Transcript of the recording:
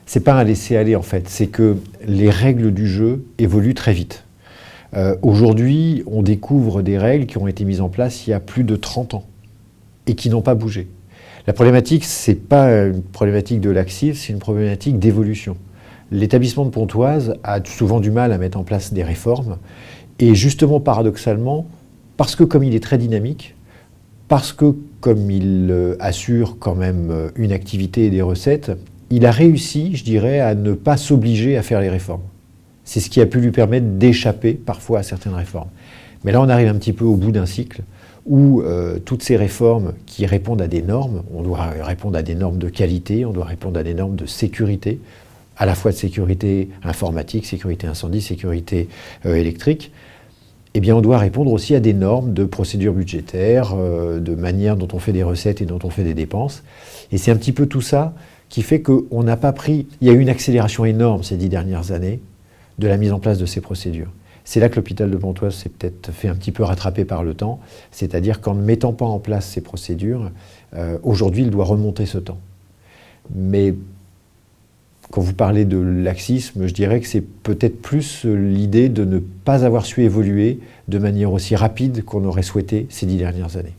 c'est pas un laisser-aller en fait, c'est que les règles du jeu évoluent très vite. Aujourd'hui, on découvre des règles qui ont été mises en place il y a plus de 30 ans et qui n'ont pas bougé. La problématique, c'est pas une problématique de laxisme, c'est une problématique d'évolution. L'établissement de Pontoise a souvent du mal à mettre en place des réformes et justement, paradoxalement, parce que comme il est très dynamique, parce que comme il assure quand même une activité et des recettes, il a réussi, je dirais, à ne pas s'obliger à faire les réformes. C'est ce qui a pu lui permettre d'échapper parfois à certaines réformes. Mais là, on arrive un petit peu au bout d'un cycle où toutes ces réformes qui répondent à des normes, on doit répondre à des normes de qualité, on doit répondre à des normes de sécurité, à la fois de sécurité informatique, sécurité incendie, sécurité électrique, eh bien on doit répondre aussi à des normes de procédures budgétaires, de manière dont on fait des recettes et dont on fait des dépenses. Et c'est un petit peu tout ça qui fait qu'on n'a pas pris... Il y a eu une accélération énorme ces 10 dernières années de la mise en place de ces procédures. C'est là que l'hôpital de Pontoise s'est peut-être fait un petit peu rattraper par le temps, c'est-à-dire qu'en ne mettant pas en place ces procédures, aujourd'hui il doit remonter ce temps. Mais quand vous parlez de laxisme, je dirais que c'est peut-être plus l'idée de ne pas avoir su évoluer de manière aussi rapide qu'on aurait souhaité ces 10 dernières années.